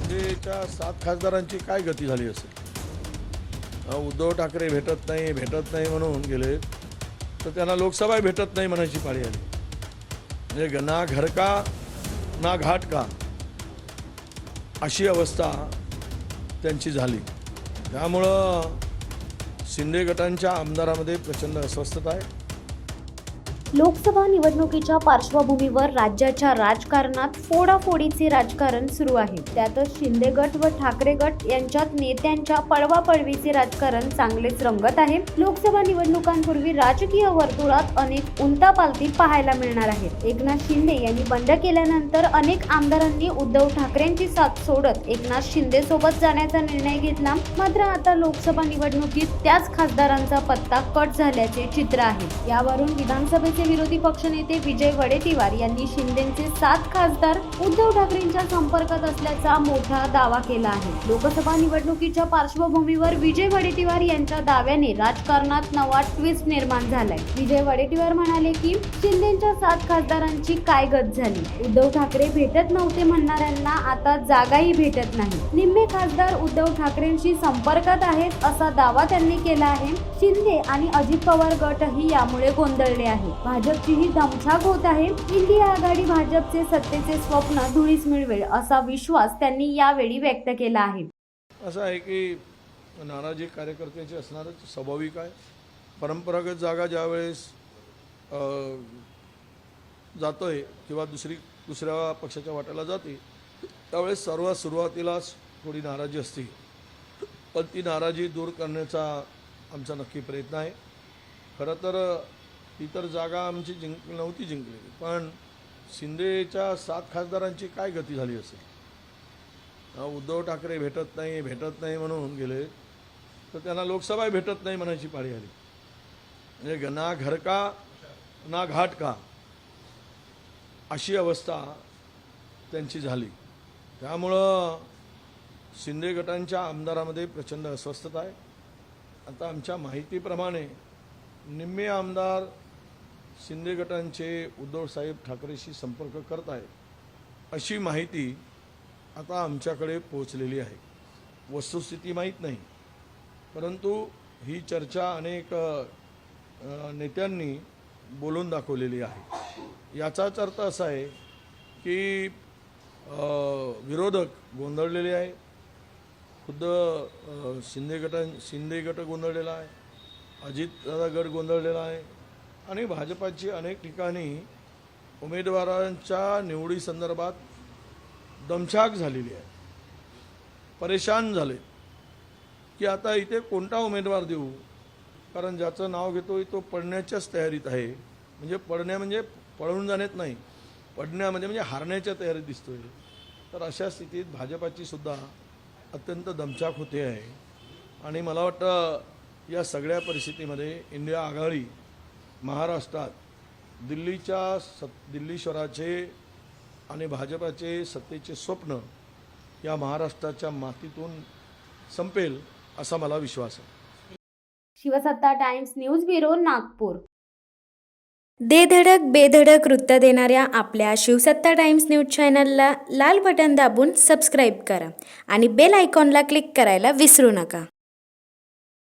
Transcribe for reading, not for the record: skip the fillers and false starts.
शिंदेच्या 7 खासदारांची काय गती झाली असेल? उद्धव ठाकरे भेटत नाही म्हणून गेले, तर त्यांना लोकसभा भेटत नाही म्हणायची पाळी आली. म्हणजे ना घर का ना घाट का अशी अवस्था त्यांची झाली. त्यामुळं शिंदे गटांच्या आमदारामध्ये प्रचंड अस्वस्थता आहे. लोकसभा निवडणुकीच्या पार्श्वभूमीवर राज्याच्या राजकारणात फोडाफोडीचे राजकारण सुरू आहे. त्यातच शिंदे गट व ठाकरे गट यांच्यात नेत्यांच्या पळवापळवीचे राजकारण चांगलेच रंगत आहे. लोकसभा निवडणुकांपूर्वी राजकीय वर्तुळात अनेक उलथापालथी पाहायला मिळणार आहे. एकनाथ शिंदे यांनी बंड केल्यानंतर अनेक आमदारांनी उद्धव ठाकरेंची साथ सोडत एकनाथ शिंदे सोबत जाण्याचा निर्णय घेतला. मात्र आता लोकसभा निवडणुकीत त्याच खासदारांचा पत्ता कट झाल्याचे चित्र आहे. यावरून विधानसभेचे विरोधी पक्षनेते विजय वडेट्टीवार यांनी शिंदेचे 7 खासदार उद्धव ठाकरेंच्या संपर्कात असल्याचा मोठा दावा केला आहे. लोकसभा निवडणुकीच्या पार्श्वभूमीवर विजय वडेट्टीवार यांच्या दाव्याने राजकारणात नवा ट्विस्ट निर्माण झालाय. विजय वडेट्टीवार म्हणाले की शिंदेच्या 7 खासदारांची काय गत झाली. उद्धव ठाकरे भेटत नव्हते म्हणणाऱ्यांना आता जागाही भेटत नाही. निम्मे खासदार उद्धव ठाकरेंशी संपर्कात आहेत असा दावा त्यांनी केला आहे. शिंदे आणि अजित पवार गटही यामुळे गोंधळले आहे. भाजपचीही दमछाक होत आहे. इंडिया आघाडी भाजपचे सत्तेचे स्वप्न धुळीस मिळवेल असा विश्वास त्यांनी यावेळी व्यक्त केला आहे. असं आहे की नाराजी कार्यकर्त्याची असणारच स्वाभाविक आहे. परंपरागत जागा ज्यावेळेस जातोय किंवा दुसऱ्या पक्षाच्या वाट्याला जाते त्यावेळेस सर्वात सुरुवातीलाच थोडी नाराजी असते. पण ती नाराजी दूर करण्याचा आमचा नक्की प्रयत्न आहे. खरं तर इतर जागा आमची नव्हती जिंकलेली, पण शिंदेच्या 7 खासदारांची काय गती झाली असेल? उद्धव ठाकरे भेटत नाही म्हणून गेले, तर त्यांना लोकसभा भेटत नाही म्हणायची पाळी आली. म्हणजे ना घर का ना घाट का अशी अवस्था त्यांची झाली. त्यामुळं शिंदे गटांच्या आमदारामध्ये प्रचंड अस्वस्थता आहे. आता आमच्या माहितीप्रमाणे निम्मे आमदार शिंदे गटांचे उद्धवसाहेब ठाकरेशी संपर्क करत आहेत अशी माहिती आता आमच्याकडे पोहोचलेली आहे. वस्तुस्थिती माहीत नाही, परंतु ही चर्चा अनेक नेत्यांनी बोलून दाखवलेली आहे. याचाच अर्थ असा आहे की विरोधक गोंधळलेले आहे. खुद्द शिंदे गट गोंधळलेला आहे, अजितदादा गट गोंधळलेला आहे आणि भाजपाची अनेक ठिकाणी उमेदवारांच्या निवडी संदर्भात दमछाक झालेली आहे. परेशान झाले की आता इथे कोणता उमेदवार देऊ, कारण ज्याचं नाव घेतो तो पडण्याच्याच तयारीत आहे. म्हणजे म्हणजे पळून जाण्यात नाही, पडण्यामध्ये म्हणजे हारण्याच्या तयारीत दिसतोय. तर अशा स्थितीत भाजपाची सुद्धा अत्यंत दमछाक होते आहे. आणि मला वाटतं या सगळ्या परिस्थितीमध्ये इंडिया आघाडी महाराष्ट्रात दिल्लीश्वराचे आणि भाजपाचे सत्तेचे स्वप्न या महाराष्ट्राच्या मातीतून संपेल असा मला विश्वास आहे. शिवसत्ता टाइम्स न्यूज ब्युरो, नागपूर. दे धडक बेधडक वृत्त देणाऱ्या आपल्या शिवसत्ता टाइम्स न्यूज चॅनलला लाल बटन दाबून सबस्क्राईब करा आणि बेल आयकॉनला क्लिक करायला विसरू नका.